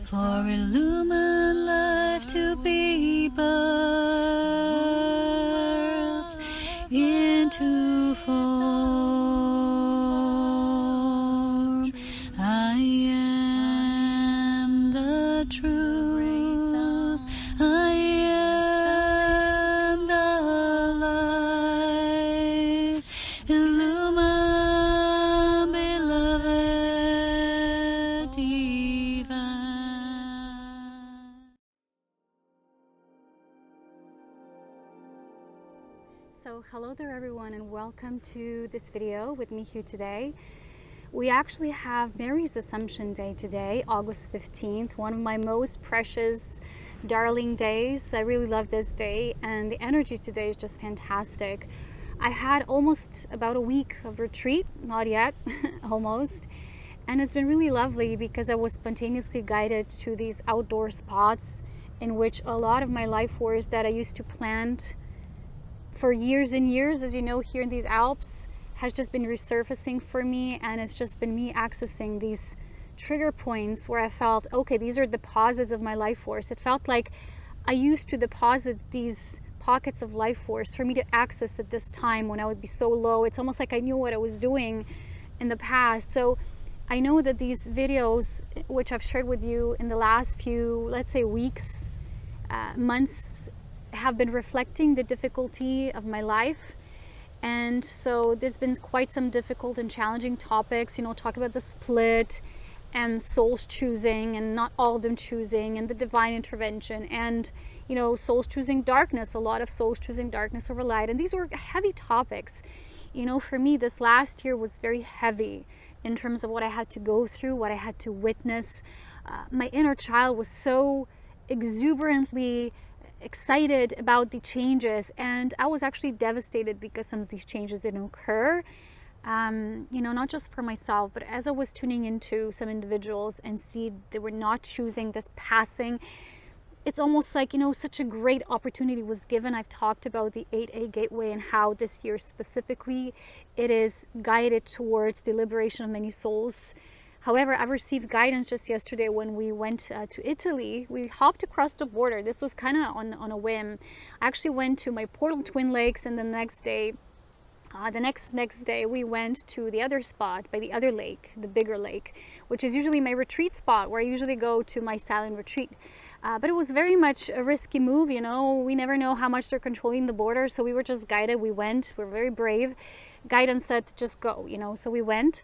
for illumined life to be birthed into form. I am the truth. I am the light. Illumined, beloved divine. So hello there everyone, and welcome to this video with me here today. We actually have Mary's Assumption Day today, August 15th, one of my most precious, darling days. I really love this day, and the energy today is just fantastic. I had almost about a week of retreat, not yet, almost. And it's been really lovely because I was spontaneously guided to these outdoor spots in which a lot of my life force that I used to plant for years and years, as you know, here in these Alps, has just been resurfacing for me, and it's just been me accessing these trigger points where I felt, okay, these are deposits of my life force. It felt like I used to deposit these pockets of life force for me to access at this time when I would be so low. It's almost like I knew what I was doing in the past. So I know that these videos, which I've shared with you in the last few, let's say, weeks, months, have been reflecting the difficulty of my life. And so there's been quite some difficult and challenging topics, you know, talk about the split and souls choosing and not all of them choosing, and the divine intervention, and, you know, souls choosing darkness, a lot of souls choosing darkness over light. And these were heavy topics. You know, for me, this last year was very heavy in terms of what I had to go through, what I had to witness. My inner child was so exuberantly excited about the changes, and I was actually devastated because some of these changes didn't occur. You know, not just for myself, but as I was tuning into some individuals and see they were not choosing this passing, it's almost like, you know, such a great opportunity was given. I've talked about the 8A gateway and how this year specifically it is guided towards the liberation of many souls. However, I received guidance just yesterday when we went to Italy. We hopped across the border. This was kind of on a whim. I actually went to my portal Twin Lakes, and the next day, the next day we went to the other spot by the other lake, the bigger lake, which is usually my retreat spot where I usually go to my silent retreat. But it was very much a risky move, you know. We never know how much they're controlling the border, so we were just guided. We went. We were very brave. Guidance said to just go, you know, so we went.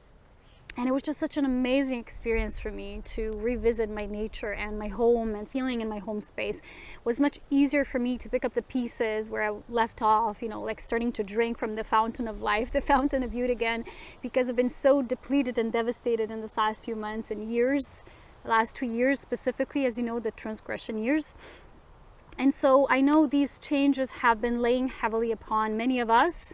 And it was just such an amazing experience for me to revisit my nature and my home, and feeling in my home space. It was much easier for me to pick up the pieces where I left off, you know, like starting to drink from the fountain of life, the fountain of youth again, because I've been so depleted and devastated in the last few months and years, the last 2 years specifically, as you know, the transgression years. And so I know these changes have been laying heavily upon many of us.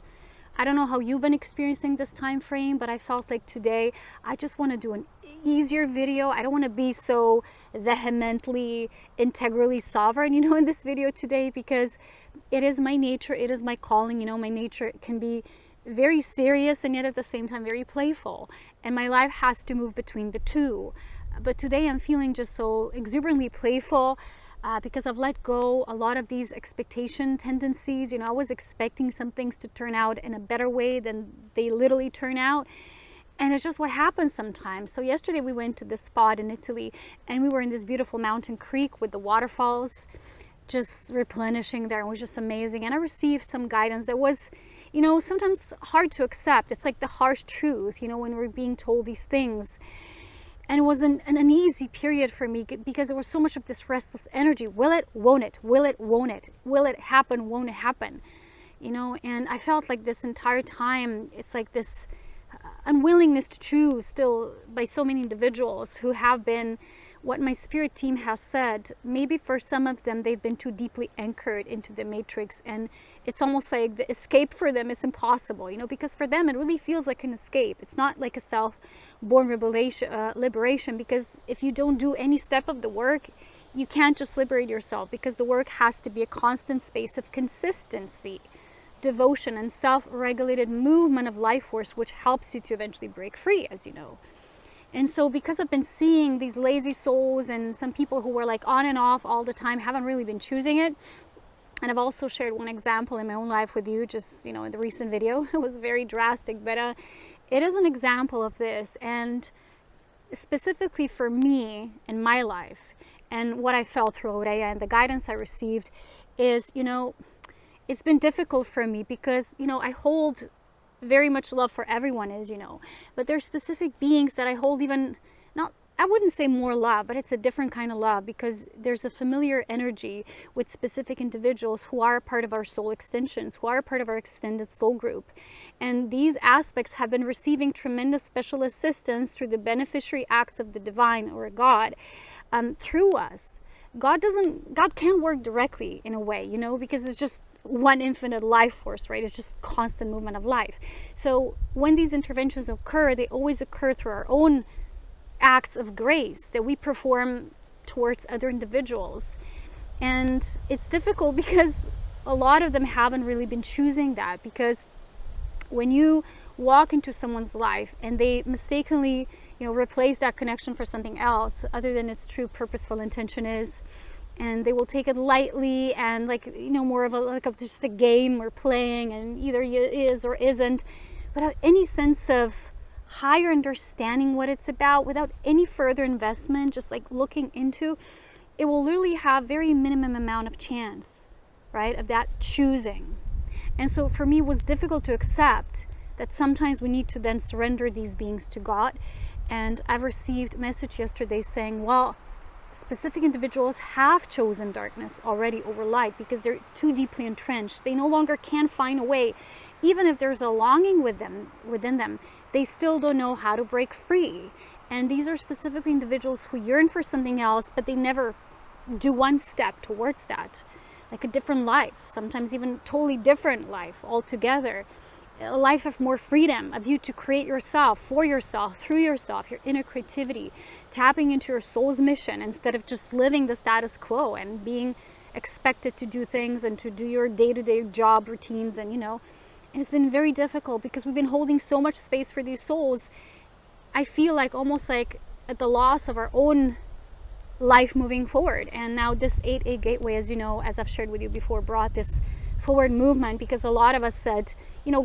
I don't know how you've been experiencing this time frame, but I felt like today I just want to do an easier video. I don't want to be so vehemently, integrally sovereign, you know, in this video today, because it is my nature, it is my calling. You know, my nature can be very serious and yet at the same time very playful, and my life has to move between the two. But today I'm feeling just so exuberantly playful, because I've let go a lot of these expectation tendencies. You know, I was expecting some things to turn out in a better way than they literally turn out. And it's just what happens sometimes. So yesterday we went to this spot in Italy, and we were in this beautiful mountain creek with the waterfalls just replenishing there. It was just amazing. And I received some guidance that was, you know, sometimes hard to accept. It's like the harsh truth, you know, when we're being told these things. And it was an uneasy period for me because there was so much of this restless energy. Will it? Won't it? Will it? Won't it? Will it happen? Won't it happen? You know, and I felt like this entire time, it's like this unwillingness to choose still by so many individuals who have been, what my spirit team has said, maybe for some of them, they've been too deeply anchored into the matrix, and it's almost like the escape for them is impossible, you know, because for them it really feels like an escape. It's not like a self-born liberation, because if you don't do any step of the work, you can't just liberate yourself, because the work has to be a constant space of consistency, devotion, and self-regulated movement of life force, which helps you to eventually break free, as you know. And so because I've been seeing these lazy souls and some people who were like on and off all the time, haven't really been choosing it. And I've also shared one example in my own life with you, just, in the recent video. It was very drastic, but it is an example of this. And specifically for me in my life and what I felt through Aurea and the guidance I received is, it's been difficult for me because, I hold very much love for everyone, as you know, but there's specific beings that I hold even not, I wouldn't say more love, but it's a different kind of love because there's a familiar energy with specific individuals who are a part of our soul extensions, who are a part of our extended soul group. And these aspects have been receiving tremendous special assistance through the beneficiary acts of the divine or God through us. God can't work directly in a way, because it's just one infinite life force, right? It's just constant movement of life. So when these interventions occur, they always occur through our own acts of grace that we perform towards other individuals. And it's difficult because a lot of them haven't really been choosing that, because when you walk into someone's life and they mistakenly replace that connection for something else other than its true purposeful intention is, and they will take it lightly and more of just a game we're playing, and either is or isn't, without any sense of higher understanding what it's about, without any further investment, just looking into it, will literally have very minimum amount of chance, right, of that choosing. And so for me it was difficult to accept that sometimes we need to then surrender these beings to God. And I've received a message yesterday saying, well, specific individuals have chosen darkness already over light because they're too deeply entrenched. They no longer can find a way. Even if there's a longing within them, they still don't know how to break free. And these are specifically individuals who yearn for something else, but they never do one step towards that, like a different life, sometimes even totally different life altogether. A life of more freedom, of you to create yourself, for yourself, through yourself, your inner creativity, tapping into your soul's mission instead of just living the status quo and being expected to do things and to do your day-to-day job routines. And it's been very difficult because we've been holding so much space for these souls. I feel almost like at the loss of our own life moving forward. And now this 8-8 gateway, as you know, as I've shared with you before, brought this forward movement because a lot of us said,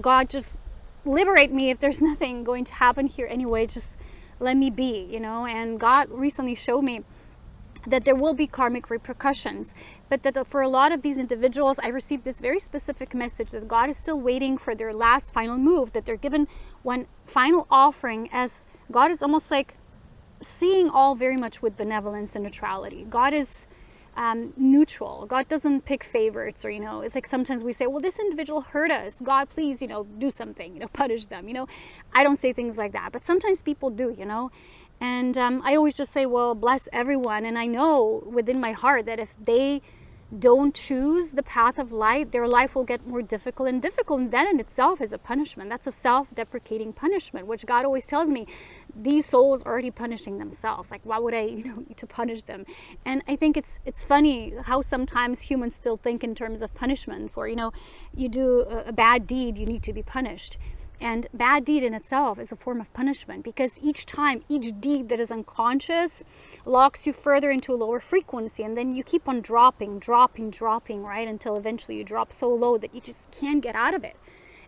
God, just liberate me. If there's nothing going to happen here anyway, just let me be, and God recently showed me that there will be karmic repercussions, but that for a lot of these individuals, I received this very specific message that God is still waiting for their last final move, that they're given one final offering, as God is almost seeing all very much with benevolence and neutrality. God is neutral. God doesn't pick favorites, or it's sometimes we say, well, this individual hurt us, God, please do something, punish them. I don't say things like that, but sometimes people do, and I always just say, well, bless everyone. And I know within my heart that if they don't choose the path of light, their life will get more difficult, and that in itself is a punishment. That's a self-deprecating punishment, which God always tells me these souls are already punishing themselves. Why would I need to punish them? And I think it's funny how sometimes humans still think in terms of punishment. For you do a bad deed, you need to be punished. And bad deed in itself is a form of punishment, because each deed that is unconscious locks you further into a lower frequency, and then you keep on dropping, right, until eventually you drop so low that you just can't get out of it.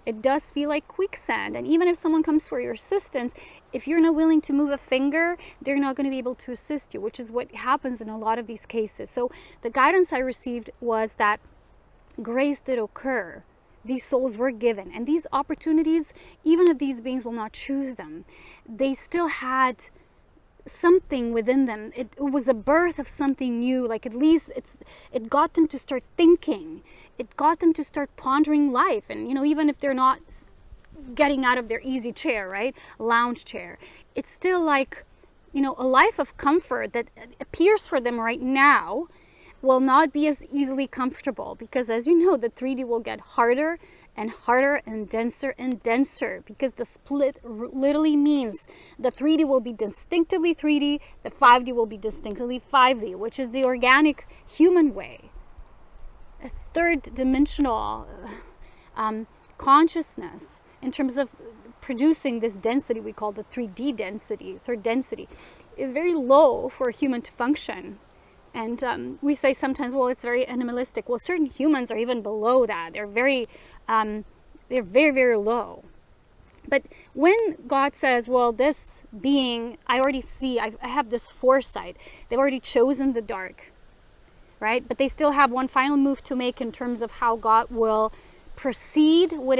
It does feel like quicksand. And even if someone comes for your assistance, if you're not willing to move a finger, they're not going to be able to assist you, which is what happens in a lot of these cases. So the guidance I received was that grace did occur. These souls were given, and these opportunities, even if these beings will not choose them, they still had something within them. It was a birth of something new. At least it got them to start thinking. It got them to start pondering life. And even if they're not getting out of their easy chair, right, lounge chair, it's still a life of comfort that appears for them right now will not be as easily comfortable, because as you know, the 3D will get harder and harder and denser, because the split literally means the 3D will be distinctively 3D, the 5D will be distinctly 5D, which is the organic human way. A third dimensional consciousness in terms of producing this density we call the 3D density, third density, is very low for a human to function. And we say sometimes, well, it's very animalistic. Well, certain humans are even below that. They're very, very low. But when God says, well, this being, I already see, I have this foresight. They've already chosen the dark, right? But they still have one final move to make in terms of how God will proceed with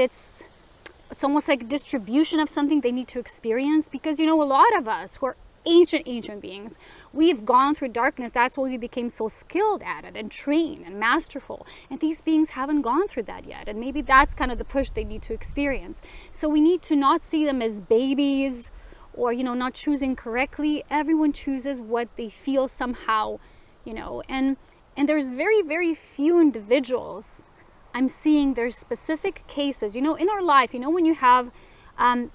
it's almost like a distribution of something they need to experience. Because, you know, a lot of us who are ancient beings, we've gone through darkness. That's why we became so skilled at it and trained and masterful. And these beings haven't gone through that yet. And maybe that's kind of the push they need to experience. So we need to not see them as babies or, you know, not choosing correctly. Everyone chooses what they feel somehow, you know, and there's very few individuals I'm seeing. There's specific cases, you know, in our life, you know, when you have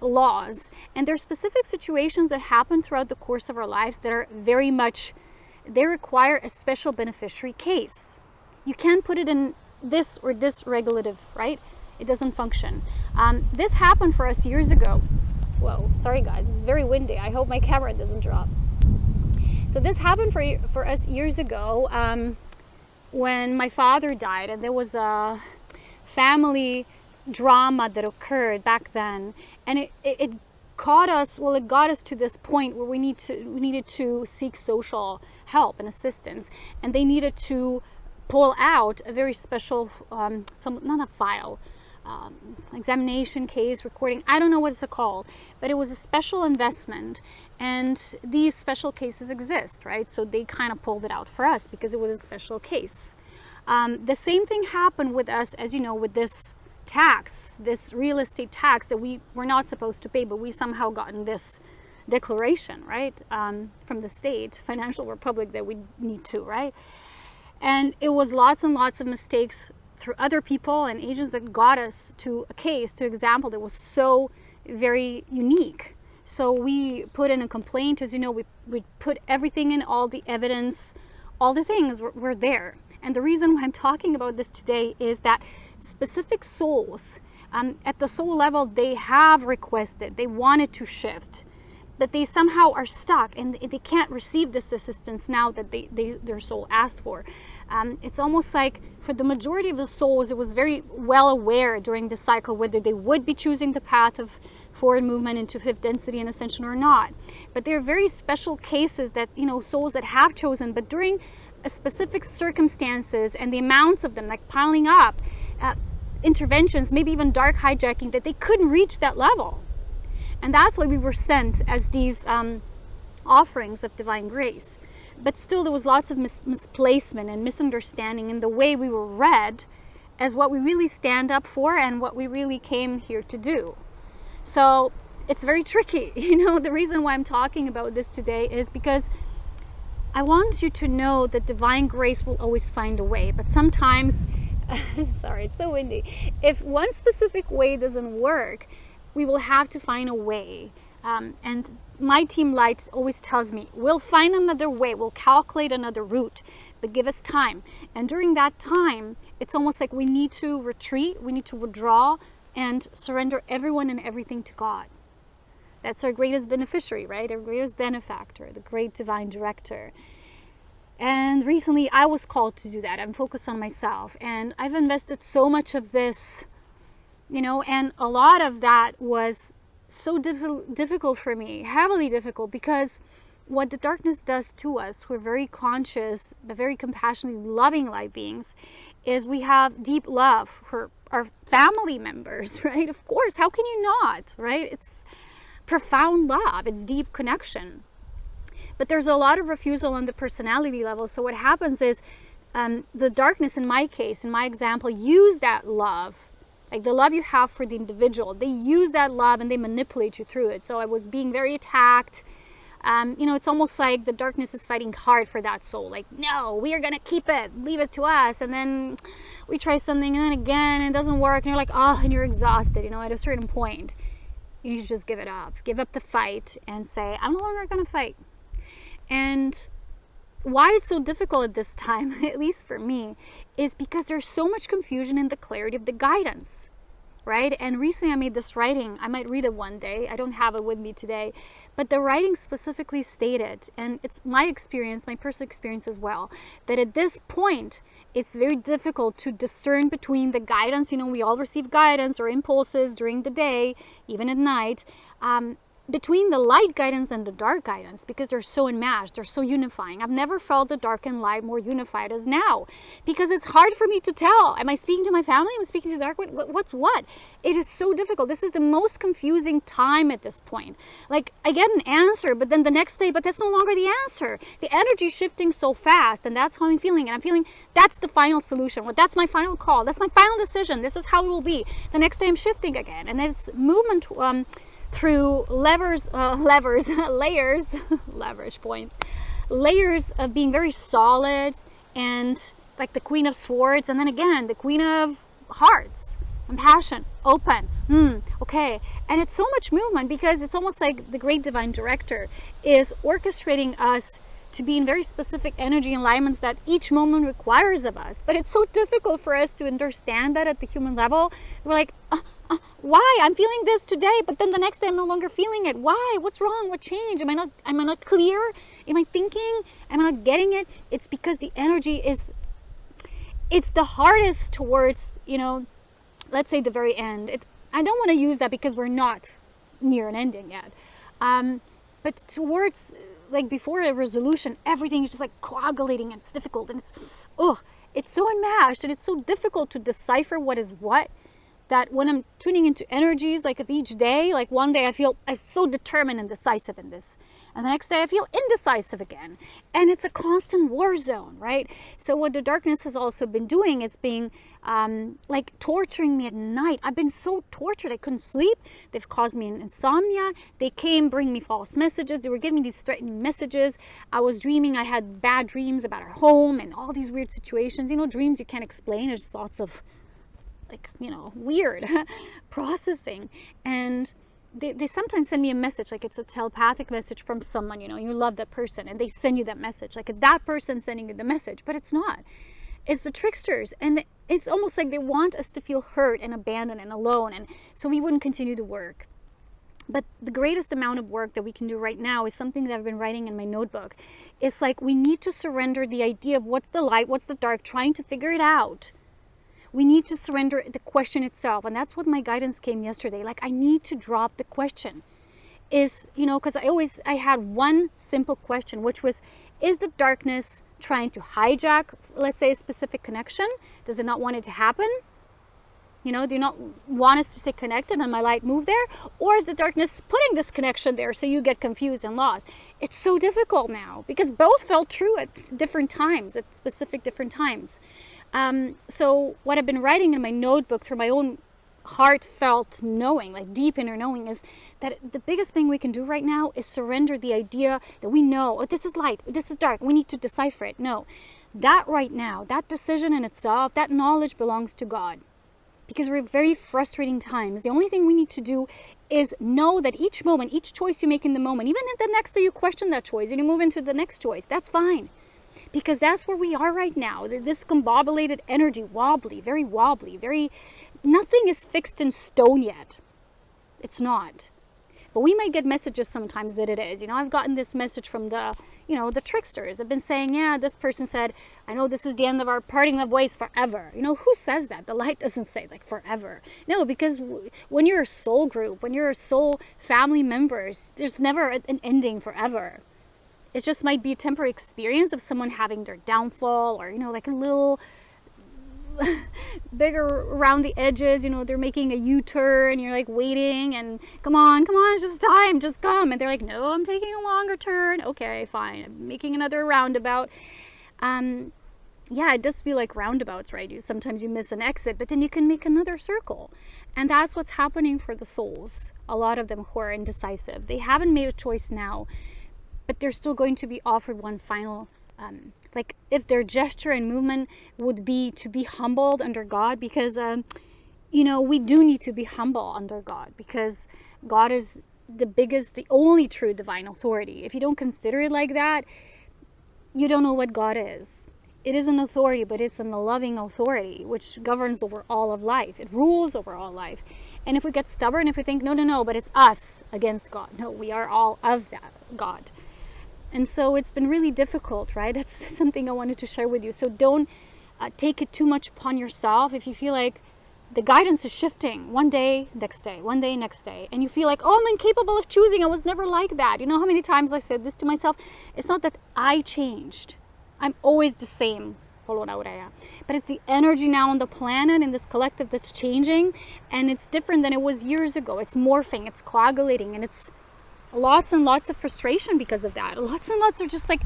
laws, and there's specific situations that happen throughout the course of our lives that are very much, they require a special beneficiary case. You can't put it in this or this regulative, right? It doesn't function. This happened for us years ago. Whoa, sorry guys, it's very windy. I hope my camera doesn't drop. So this happened for us years ago when my father died, and there was a family drama that occurred back then, and it got us to this point where we needed to seek social help and assistance, and they needed to pull out a very special not a file, examination case, recording, I don't know what it's called, but it was a special investment, and these special cases exist, right? So they kind of pulled it out for us because it was a special case. The same thing happened with us, as you know, with this tax, this real estate tax that we were not supposed to pay, but we somehow gotten this declaration, right, from the state, financial republic, that we need to, right? And it was lots and lots of mistakes through other people and agents that got us to a case, to example, that was so very unique. So we put in a complaint, as you know, we put everything in, all the evidence, all the things were there. And the reason why I'm talking about this today is that specific souls, at the soul level, they have requested, they wanted to shift, but they somehow are stuck and they can't receive this assistance now that their soul asked for. It's almost like for the majority of the souls, it was very well aware during the cycle whether they would be choosing the path of forward movement into fifth density and ascension or not. But there are very special cases that, you know, souls that have chosen, but during specific circumstances and the amounts of them like piling up, interventions, maybe even dark hijacking, that they couldn't reach that level. And that's why we were sent as these offerings of divine grace. But still there was lots of misplacement and misunderstanding in the way we were read as what we really stand up for and what we really came here to do. So it's very tricky. You know, the reason why I'm talking about this today is because I want you to know that divine grace will always find a way. But sometimes, sorry, it's so windy. If one specific way doesn't work, we will have to find a way. And my team light always tells me, we'll find another way, we'll calculate another route, but give us time. And during that time, it's almost like we need to retreat, we need to withdraw and surrender everyone and everything to God. That's our greatest beneficiary, right? Our greatest benefactor, the great divine director. And recently I was called to do that. I'm focused on myself, and I've invested so much of this, you know, and a lot of that was so difficult for me, heavily difficult, because what the darkness does to us, we're very conscious, but very compassionately loving light beings, is we have deep love for our family members, right? Of course, how can you not, right? It's profound love, it's deep connection. But there's a lot of refusal on the personality level. So what happens is the darkness, in my case, in my example, use that love, like the love you have for the individual, they use that love and they manipulate you through it. So I was being very attacked. You know, it's almost like the darkness is fighting hard for that soul. Like, no, we are going to keep it, leave it to us. And then we try something and then again, and it doesn't work. And you're like, oh, and you're exhausted. You know, at a certain point, you need to just give it up. Give up the fight and say, I'm no longer going to fight. And why it's so difficult at this time, at least for me, is because there's so much confusion in the clarity of the guidance. right? And recently I made this writing. I might read it one day. I don't have it with me today. But the writing specifically stated, and it's my experience, my personal experience as well, that at this point, it's very difficult to discern between the guidance. You know, we all receive guidance or impulses during the day, even at night, between the light guidance and the dark guidance, because they're so enmeshed, they're so unifying. I've never felt the dark and light more unified as now, because it's hard for me to tell. Am I speaking to my family? Am I speaking to the dark? What's what? It is so difficult. This is the most confusing time at this point. Like, I get an answer, but then the next day, but that's no longer the answer. The energy is shifting so fast, and that's how I'm feeling. And I'm feeling that's the final solution. Well, that's my final call. That's my final decision. This is how it will be. The next day I'm shifting again. And it's movement through layers, leverage points, layers of being very solid, and like the Queen of Swords, and then again the Queen of Hearts, compassion, open, okay. And it's so much movement, because it's almost like the great divine director is orchestrating us to be in very specific energy alignments that each moment requires of us. But it's so difficult for us to understand that at the human level. We're like, why? I'm feeling this today, but then the next day I'm no longer feeling it. Why? What's wrong? What changed? Am I not clear? Am I thinking? Am I not getting it? It's because the energy is, it's the hardest towards, you know, let's say the very end. I don't want to use that because we're not near an ending yet. But towards, like, before a resolution, everything is just like coagulating, and it's difficult, and it's so enmeshed, and it's so difficult to decipher what is what, that when I'm tuning into energies, like of each day, like one day I feel I'm so determined and decisive in this, and the next day I feel indecisive again, and it's a constant war zone, right? So what the darkness has also been doing is being like torturing me at night. I've been so tortured, I couldn't sleep. They've caused me insomnia. They came bring me false messages. They were giving me these threatening messages. I was dreaming, I had bad dreams about our home and all these weird situations, you know, dreams you can't explain. It's just lots of, like, you know, weird processing. And they sometimes send me a message, like it's a telepathic message from someone, you know, you love that person, and they send you that message, like it's that person sending you the message, but it's not. It's the tricksters, and it's almost like they want us to feel hurt and abandoned and alone, and so we wouldn't continue to work. But the greatest amount of work that we can do right now is something that I've been writing in my notebook. It's like we need to surrender the idea of what's the light, what's the dark, trying to figure it out. We need to surrender the question itself. And that's what my guidance came yesterday. Like, I need to drop the question. Is, you know, because I had one simple question, which was, is the darkness trying to hijack, let's say, a specific connection? Does it not want it to happen? You know, do you not want us to stay connected and my light move there? Or is the darkness putting this connection there so you get confused and lost? It's so difficult now because both felt true at different times, at specific different times. So what I've been writing in my notebook through my own heartfelt knowing, like deep inner knowing, is that the biggest thing we can do right now is surrender the idea that we know, oh, this is light, this is dark, we need to decipher it. No, that right now, that decision in itself, that knowledge belongs to God. Because we're very frustrating times. The only thing we need to do is know that each moment, each choice you make in the moment, even if the next day you question that choice and you move into the next choice, that's fine. Because that's where we are right now. This combobulated energy, wobbly, very, nothing is fixed in stone yet. It's not. But we might get messages sometimes that it is. You know, I've gotten this message from the, you know, the tricksters. I've been saying, yeah, this person said, I know this is the end of our parting of ways forever. You know, who says that? The light doesn't say like forever. No, because when you're a soul group, when you're a soul family members, there's never an ending forever. It just might be a temporary experience of someone having their downfall, or, you know, like a little bigger around the edges, you know, they're making a U-turn, you're like waiting and come on, it's just time, just come. And they're like, no, I'm taking a longer turn. Okay, fine, I'm making another roundabout. Yeah, it does feel like roundabouts, right? Sometimes you miss an exit, but then you can make another circle. And that's what's happening for the souls, a lot of them who are indecisive. They haven't made a choice now, but they're still going to be offered one final, like if their gesture and movement would be to be humbled under God, because, you know, we do need to be humble under God, because God is the biggest, the only true divine authority. If you don't consider it like that, you don't know what God is. it is an authority, but it's a loving authority which governs over all of life. It rules over all life. And if we get stubborn, if we think, no, but it's us against God. No, we are all of that God. And so it's been really difficult, right? That's something I wanted to share with you. So don't take it too much upon yourself. If you feel like the guidance is shifting one day, next day, one day, next day, and you feel like, oh, I'm incapable of choosing. I was never like that. You know how many times I said this to myself? It's not that I changed. I'm always the same, Polona, Aurea. But it's the energy now on the planet, in this collective, that's changing, and it's different than it was years ago. It's morphing, it's coagulating, and it's lots and lots of frustration because of that. Lots and lots are just like,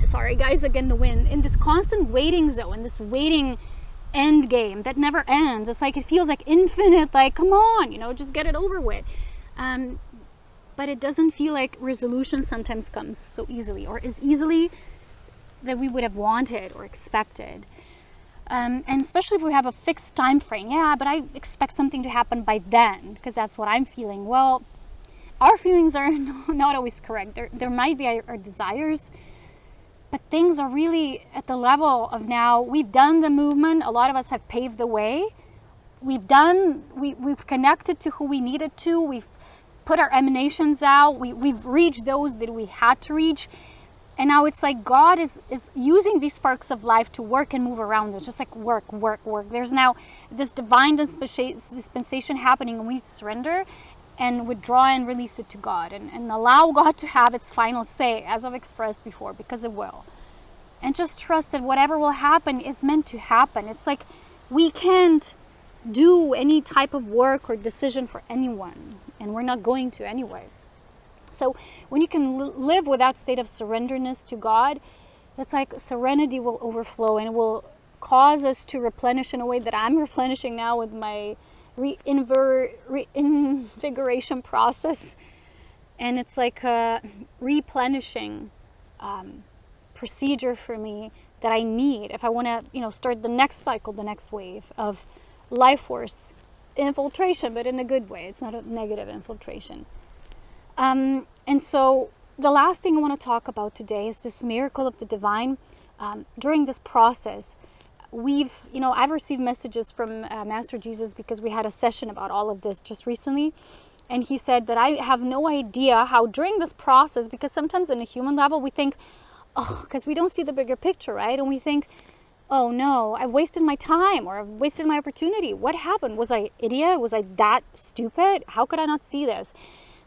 sorry guys, again, the wind, in this constant waiting zone, this waiting end game that never ends. It's like, it feels like infinite, like, come on, just get it over with. But it doesn't feel like resolution sometimes comes so easily, or as easily that we would have wanted or expected. And especially if we have a fixed time frame. Yeah, but I expect something to happen by then, because that's what I'm feeling. Well, our feelings are not always correct. There might be our desires, but things are really at the level of now, we've done the movement. A lot of us have paved the way. We've connected to who we needed to. We've put our emanations out. We've reached those that we had to reach. And now it's like God is using these sparks of life to work and move around. It's just like work. There's now this divine dispensation happening, and we need to surrender and withdraw and release it to God, and allow God to have its final say, as I've expressed before, because it will. And just trust that whatever will happen is meant to happen. It's like we can't do any type of work or decision for anyone, and we're not going to anyway. So when you can live with that state of surrenderness to God, it's like serenity will overflow, and it will cause us to replenish in a way that I'm replenishing now with my reinvigoration process. And it's like a replenishing procedure for me that I need if I want to start the next cycle, the next wave of life force infiltration, but in a good way. It's not a negative infiltration. And so the last thing I want to talk about today is this miracle of the divine. During this process, I've received messages from Master Jesus, because we had a session about all of this just recently. And he said that I have no idea how during this process, because sometimes in a human level, we think, because we don't see the bigger picture, right? And we think, oh no, I wasted my time, or I've wasted my opportunity. What happened? Was I an idiot? Was I that stupid? How could I not see this?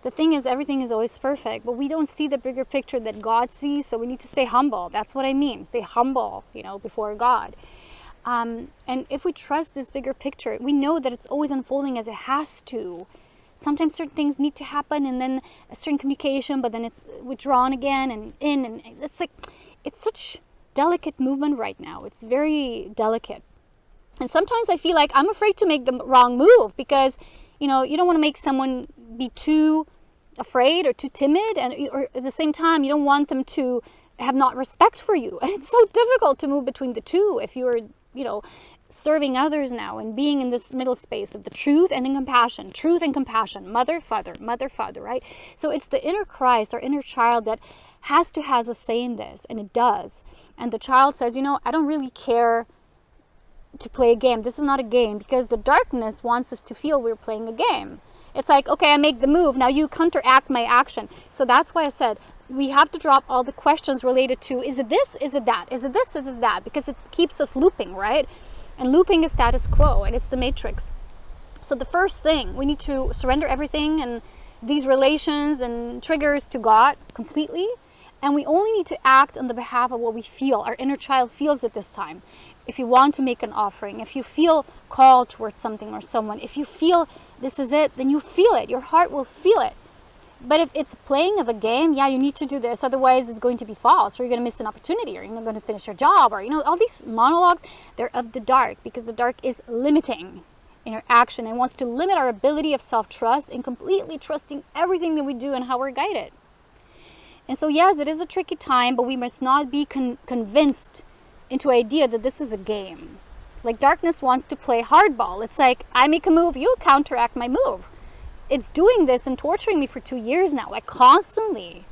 The thing is, everything is always perfect, but we don't see the bigger picture that God sees, so we need to stay humble. That's what I mean. Stay humble, before God. And if we trust this bigger picture, we know that it's always unfolding as it has to. Sometimes certain things need to happen, and then a certain communication, but then it's withdrawn again and in, and it's like, it's such delicate movement right now. It's very delicate. And sometimes I feel like I'm afraid to make the wrong move, because you don't want to make someone be too afraid or too timid, or at the same time, you don't want them to have not respect for you. And it's so difficult to move between the two if you're, serving others now and being in this middle space of the truth and compassion, mother, father, right? So it's the inner Christ, our inner child, that has a say in this, and it does. And the child says, I don't really care to play a game. This is not a game, because the darkness wants us to feel we're playing a game. It's like, okay, I make the move, now you counteract my action. So that's why I said we have to drop all the questions related to, is it this, is it that, is it this, is it that, because it keeps us looping, right? And looping is status quo, and it's the matrix. So the first thing, we need to surrender everything and these relations and triggers to God completely, and we only need to act on the behalf of what we feel, our inner child feels at this time. If you want to make an offering, if you feel called towards something or someone, if you feel this is it, then you feel it. Your heart will feel it. But if it's playing of a game, yeah, you need to do this. Otherwise, it's going to be false, or you're going to miss an opportunity, or you're not going to finish your job, or, all these monologues, they're of the dark, because the dark is limiting in our action and wants to limit our ability of self-trust and completely trusting everything that we do and how we're guided. And so, yes, it is a tricky time, but we must not be convinced into idea that this is a game. Like, darkness wants to play hardball. It's like, I make a move, you counteract my move. It's doing this and torturing me for 2 years now, like constantly.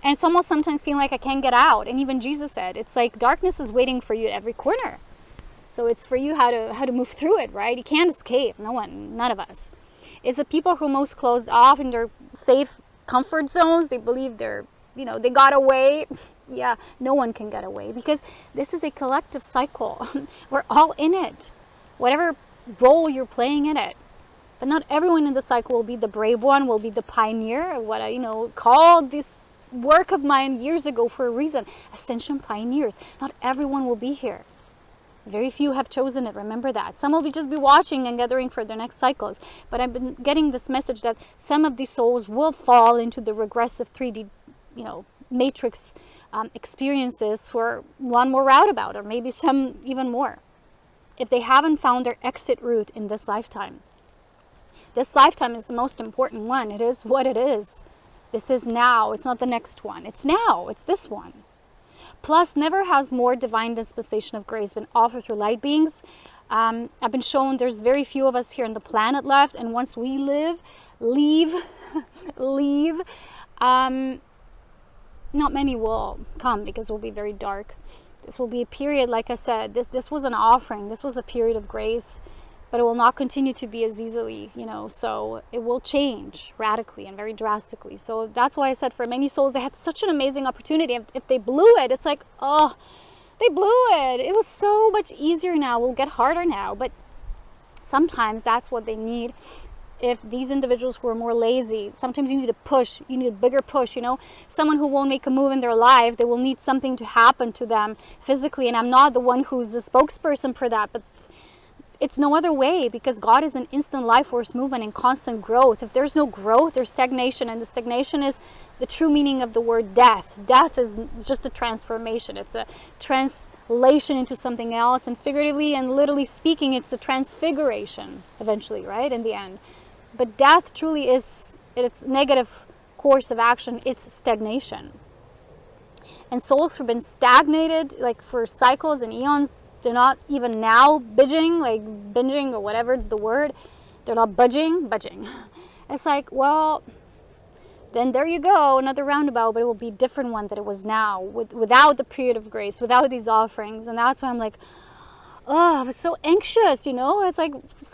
And it's almost sometimes feeling like I can't get out. And even Jesus said, it's like darkness is waiting for you at every corner. So it's for you how to move through it, right? You can't escape. No one, none of us. It's the people who are most closed off in their safe comfort zones. They believe they're, they got away. Yeah, no one can get away because this is a collective cycle. We're all in it, whatever role you're playing in it. But not everyone in the cycle will be the brave one, will be the pioneer, what I, called this work of mine years ago for a reason. Ascension pioneers. Not everyone will be here. Very few have chosen it. Remember that. Some will just be watching and gathering for their next cycles. But I've been getting this message that some of these souls will fall into the regressive 3D, matrix experiences for one more roundabout, or maybe some even more, if they haven't found their exit route in this lifetime. This lifetime is the most important one. It is what it is. This is now. It's not the next one. It's now. It's this one. Plus, never has more divine dispensation of grace been offered through light beings. I've been shown there's very few of us here on the planet left. And once we leave, not many will come because it will be very dark. It will be a period, like I said, this was an offering. This was a period of grace. But it will not continue to be as easily, so it will change radically and very drastically. So that's why I said for many souls, they had such an amazing opportunity. If they blew it, it's like, oh, they blew it. It was so much easier now. We'll get harder now. But sometimes that's what they need. If these individuals who are more lazy, sometimes you need a push. You need a bigger push, Someone who won't make a move in their life, they will need something to happen to them physically. And I'm not the one who's the spokesperson for that, but it's no other way, because God is an instant life force movement and constant growth. If there's no growth, there's stagnation, and the stagnation is the true meaning of the word death. Death is just a transformation. It's a translation into something else, and figuratively and literally speaking, it's a transfiguration eventually, right, in the end. But death truly is, its negative course of action, it's stagnation. And souls who've been stagnated, like for cycles and eons, they're not even now binging or whatever it's the word. They're not budging. It's like, well, then there you go, another roundabout, but it will be a different one than it was now, without the period of grace, without these offerings. And that's why I'm like, oh, I'm so anxious, It's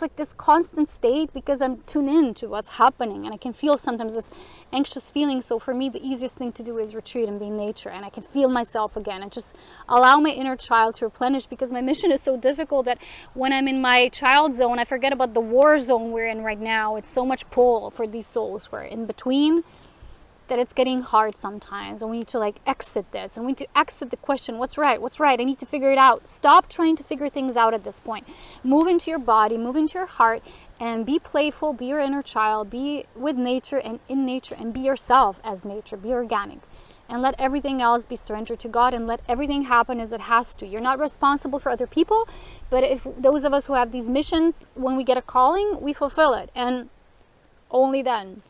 like this constant state, because I'm tuned in to what's happening, and I can feel sometimes this anxious feeling. So for me, the easiest thing to do is retreat and be in nature, and I can feel myself again and just allow my inner child to replenish, because my mission is so difficult that when I'm in my child zone, I forget about the war zone we're in right now. It's so much pull for these souls who are in between, that it's getting hard sometimes, and we need to exit this, and we need to exit the question, what's right, I need to figure it out. Stop trying to figure things out at this point. Move into your body, move into your heart, and be playful, be your inner child, be with nature and in nature, and be yourself as nature, be organic, and let everything else be surrendered to God, and let everything happen as it has to. You're not responsible for other people, but if those of us who have these missions, when we get a calling, we fulfill it, and only then.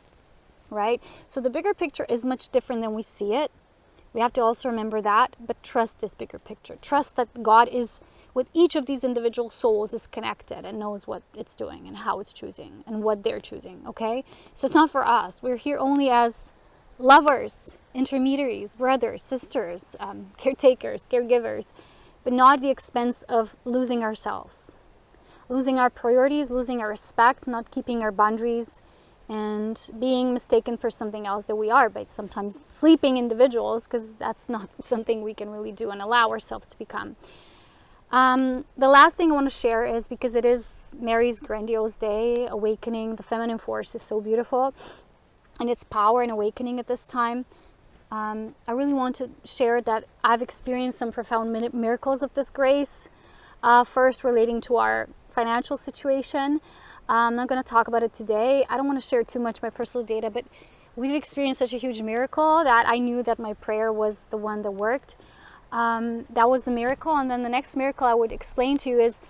Right? So the bigger picture is much different than we see it. We have to also remember that, but trust this bigger picture. Trust that God is with each of these individual souls, is connected and knows what it's doing and how it's choosing and what they're choosing. Okay? So it's not for us. We're here only as lovers, intermediaries, brothers, sisters, caretakers, caregivers, but not at the expense of losing ourselves, losing our priorities, losing our respect, not keeping our boundaries, and being mistaken for something else that we are, by sometimes sleeping individuals, because that's not something we can really do and allow ourselves to become. The last thing I want to share is, because it is Mary's grandiose day, awakening, the feminine force is so beautiful, and its power and awakening at this time. I really want to share that I've experienced some profound miracles of this grace, first relating to our financial situation. I'm not going to talk about it today. I don't want to share too much my personal data, but we've experienced such a huge miracle that I knew that my prayer was the one that worked. That was the miracle. And then the next miracle I would explain to you is,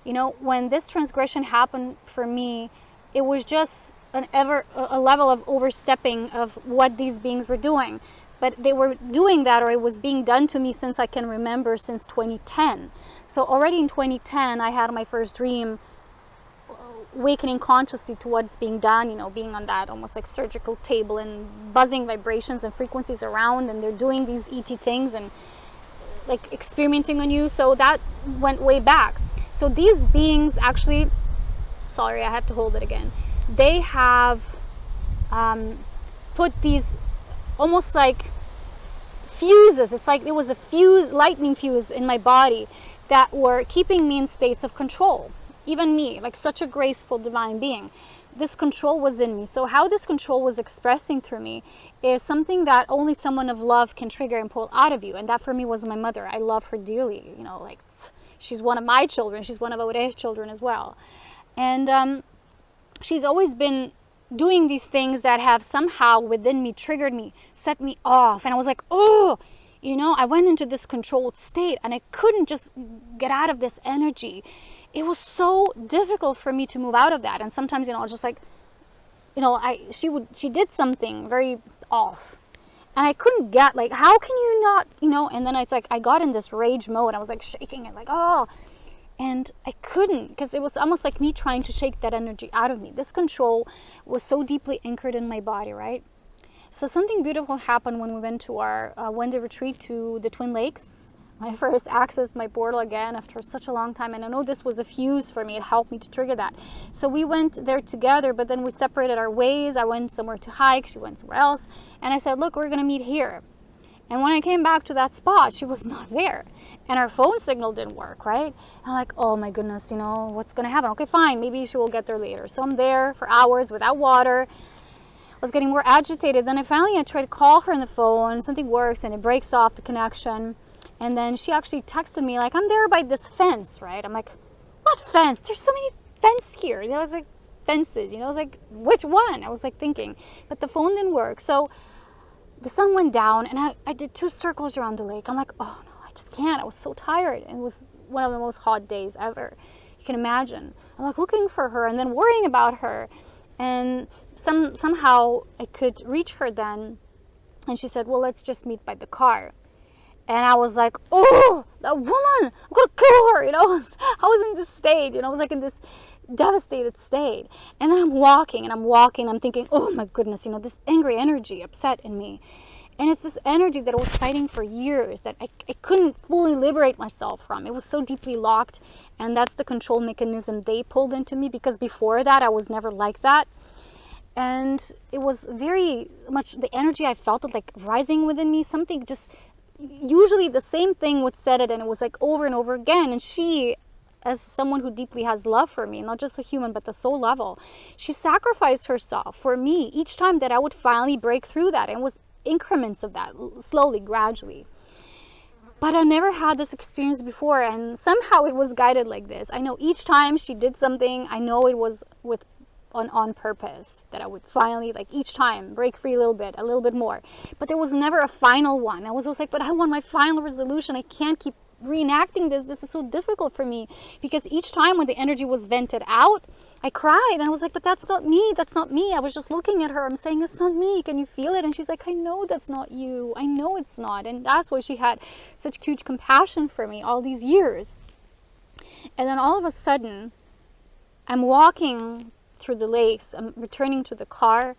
when this transgression happened for me, it was just a level of overstepping of what these beings were doing. But they were doing that, or it was being done to me since I can remember, since 2010. So already in 2010, I had my first dream awakening consciously to what's being done, you know, being on that almost like surgical table and buzzing vibrations and frequencies around, and they're doing these ET things and like experimenting on you. So that went way back. So these beings actually, sorry, I have to hold it again. They have put these almost like fuses. It's like there was a fuse, lightning fuse in my body that were keeping me in states of control. Even me, like such a graceful divine being, this control was in me. So how this control was expressing through me is something that only someone of love can trigger and pull out of you. And that for me was my mother. I love her dearly. You know, like she's one of my children. She's one of Aurea's children as well. And she's always been doing these things that have somehow within me triggered me, set me off. And I was like, oh, you know, I went into this controlled state and I couldn't just get out of this energy. It was so difficult for me to move out of that. And sometimes, you know, I was just like, you know, she did something very off. And I couldn't get, like, how can you not, you know, and then it's like, I got in this rage mode. I was like shaking it, like, oh, and I couldn't, because it was almost like me trying to shake that energy out of me. This control was so deeply anchored in my body, right? So something beautiful happened when we went to our one-day retreat to the Twin Lakes. I first accessed my portal again after such a long time, and I know this was a fuse for me. It helped me to trigger that. So we went there together, but then we separated our ways. I went somewhere to hike, she went somewhere else, and I said, look, we're gonna meet here. And when I came back to that spot, she was not there, and our phone signal didn't work, right? And I'm like, oh my goodness, you know, what's gonna happen? Okay, fine, maybe she will get there later. So I'm there for hours without water. I was getting more agitated. Then I tried to call her on the phone, something works, and it breaks off the connection. And then she actually texted me, like, I'm there by this fence, right? I'm like, what fence? There's so many fences here. You know, I was like, fences, you know, like, which one? I was like thinking, but the phone didn't work. So the sun went down and I did 2 circles around the lake. I'm like, oh no, I just can't. I was so tired. And it was one of the most hot days ever. You can imagine. I'm like looking for her and then worrying about her. And somehow I could reach her then. And she said, well, let's just meet by the car. And I was like, oh, that woman, I'm going to kill her. You know, I was in this state, you know, I was like in this devastated state. And then I'm walking, I'm thinking, oh my goodness, you know, this angry energy upset in me. And it's this energy that I was fighting for years that I couldn't fully liberate myself from. It was so deeply locked. And that's the control mechanism they pulled into me, because before that, I was never like that. And it was very much the energy I felt it like rising within me, something just, usually the same thing would set it, and it was like over and over again. And she, as someone who deeply has love for me, not just a human but the soul level, she sacrificed herself for me each time that I would finally break through that. And it was increments of that, slowly, gradually. But I never had this experience before, and somehow it was guided like this. I know each time she did something, I know it was on purpose, that I would finally, like, each time break free a little bit more. But there was never a final one. I was always like, but I want my final resolution. I can't keep reenacting this. This is so difficult for me, because each time when the energy was vented out, I cried, and I was like, but that's not me. That's not me. I was just looking at her. I'm saying, it's not me. Can you feel it? And she's like, I know that's not you. I know it's not. And that's why she had such huge compassion for me all these years. And then all of a sudden, I'm walking through the lakes, I'm returning to the car,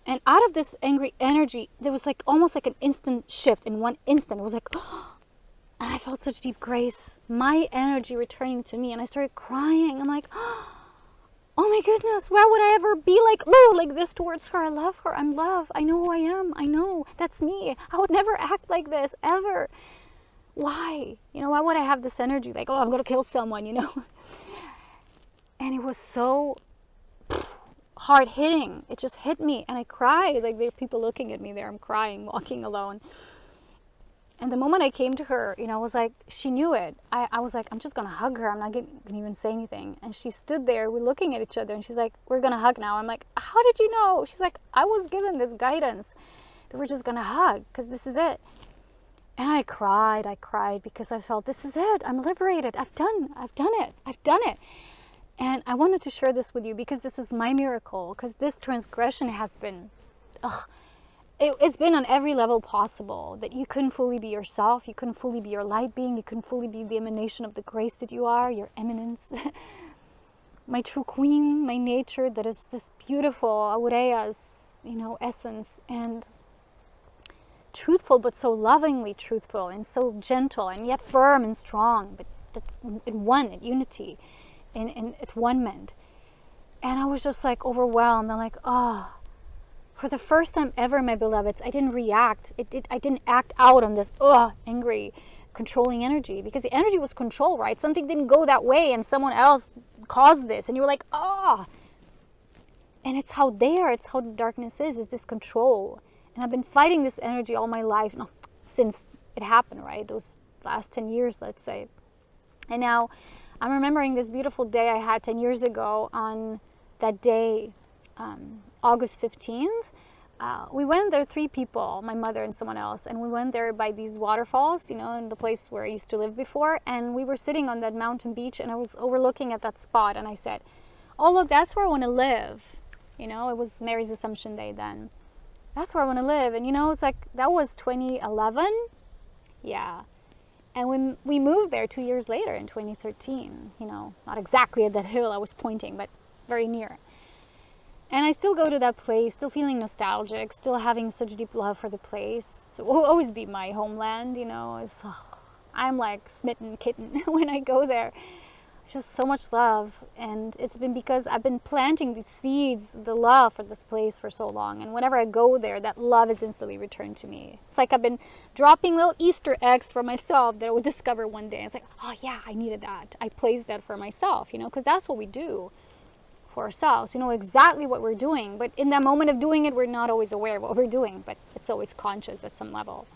and out of this angry energy, there was like almost like an instant shift. In one instant, it was like, oh, and I felt such deep grace, my energy returning to me, and I started crying. I'm like, oh my goodness, why would I ever be like this towards her? I love her. I'm love. I know who I am. I know that's me. I would never act like this ever. Why? You know, why would I have this energy like, oh, I'm gonna kill someone, you know? And it was so hard hitting. It just hit me, and I cried. Like, there are people looking at me there. I'm crying, walking alone. And the moment I came to her, you know, I was like, she knew it. I was like, I'm just going to hug her. I'm not going to even say anything. And she stood there. We're looking at each other, and she's like, we're going to hug now. I'm like, how did you know? She's like, I was given this guidance that we're just going to hug, because this is it. And I cried because I felt, this is it. I'm liberated. I've done it. And I wanted to share this with you, because this is my miracle, because this transgression has been, it's been on every level possible, that you couldn't fully be yourself, you couldn't fully be your light being, you couldn't fully be the emanation of the grace that you are, your eminence. my true queen, my nature that is this beautiful Aurea's, essence, and truthful, but so lovingly truthful, and so gentle, and yet firm and strong, but in one, in unity, in at one-ment. And I was just like overwhelmed. I'm like, for the first time ever, my beloveds, I didn't react. I didn't act out on this angry, controlling energy, because the energy was control, right? Something didn't go that way and someone else caused this, and you were like, and it's how the darkness is this control. And I've been fighting this energy all my life, since it happened, right? Those last 10 years, let's say. And now I'm remembering this beautiful day I had 10 years ago. On that day, August 15th, we went there, 3 people, my mother and someone else, and we went there by these waterfalls, in the place where I used to live before, and we were sitting on that mountain beach, and I was overlooking at that spot, and I said, oh, look, that's where I want to live. It was Mary's Assumption Day then. That's where I want to live. And it's like, that was 2011. Yeah. And when we moved there 2 years later in 2013, not exactly at that hill I was pointing, but very near. And I still go to that place, still feeling nostalgic, still having such deep love for the place. So it will always be my homeland, I'm like smitten kitten when I go there. Just so much love. And it's been because I've been planting these seeds, the love for this place for so long. And whenever I go there, that love is instantly returned to me. It's like I've been dropping little Easter eggs for myself that I would discover one day. It's like, oh yeah, I needed that. I placed that for myself, because that's what we do for ourselves. We know exactly what we're doing, but in that moment of doing it, we're not always aware of what we're doing, but it's always conscious at some level.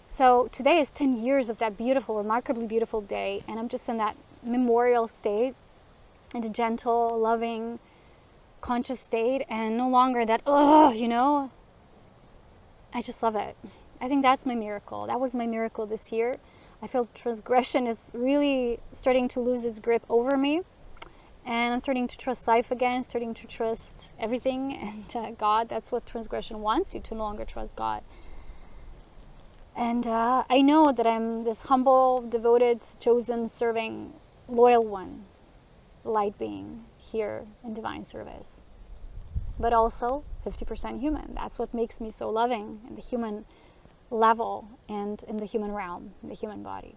So today is 10 years of that beautiful, remarkably beautiful day, and I'm just in that memorial state, in a gentle, loving, conscious state, and no longer that, I just love it. I think that's my miracle. That was my miracle this year. I feel transgression is really starting to lose its grip over me, and I'm starting to trust life again, starting to trust everything, and God. That's what transgression wants you to no longer trust God. And I know that I'm this humble, devoted, chosen, serving, loyal one, light being here in divine service. But also 50% human. That's what makes me so loving in the human level and in the human realm, in the human body.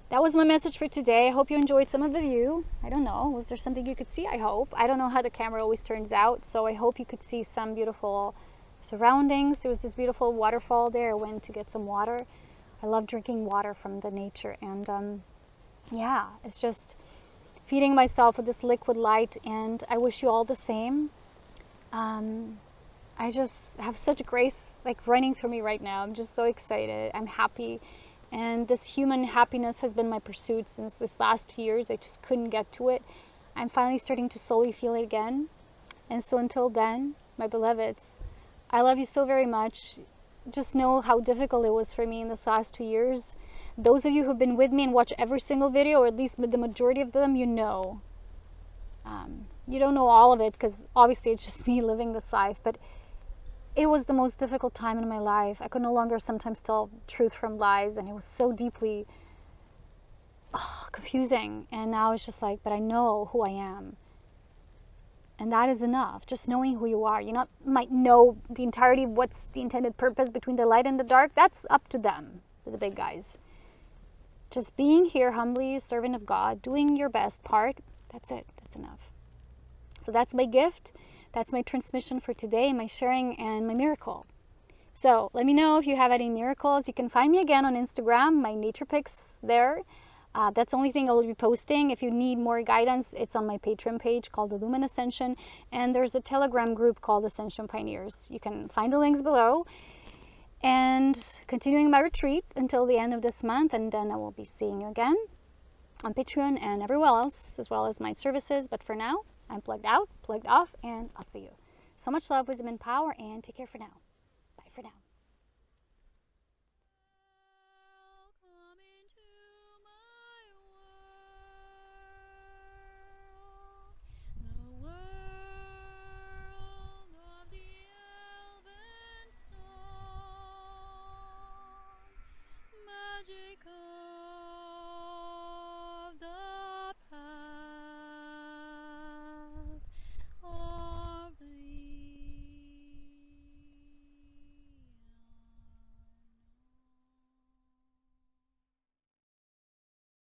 That was my message for today. I hope you enjoyed some of the view. I don't know, was there something you could see? I hope. I don't know how the camera always turns out, so I hope you could see some beautiful surroundings. There was this beautiful waterfall there. I went to get some water. I love drinking water from the nature, and yeah, it's just feeding myself with this liquid light, and I wish you all the same. I just have such grace like running through me right now. I'm just so excited. I'm happy, and this human happiness has been my pursuit since this last 2 years. I just couldn't get to it. I'm finally starting to slowly feel it again. And so until then, my beloveds, I love you so very much. Just know how difficult it was for me in this last 2 years. Those of you who've been with me and watch every single video, or at least the majority of them, you know. You don't know all of it because obviously it's just me living this life, but it was the most difficult time in my life. I could no longer sometimes tell truth from lies, and it was so deeply confusing. And now it's just like, but I know who I am. And that is enough. Just knowing who you are. You might know the entirety of what's the intended purpose between the light and the dark. That's up to them, the big guys. Just being here humbly, servant of God, doing your best part. That's it. That's enough. So that's my gift. That's my transmission for today, my sharing, and my miracle. So let me know if you have any miracles. You can find me again on Instagram, my nature pics there. That's the only thing I will be posting. If you need more guidance, it's on my Patreon page called Illumined Ascension. And there's a Telegram group called Ascension Pioneers. You can find the links below. And continuing my retreat until the end of this month. And then I will be seeing you again on Patreon and everywhere else, as well as my services. But for now, I'm plugged out, plugged off, and I'll see you. So much love, wisdom, and power, and take care for now. Bye for now.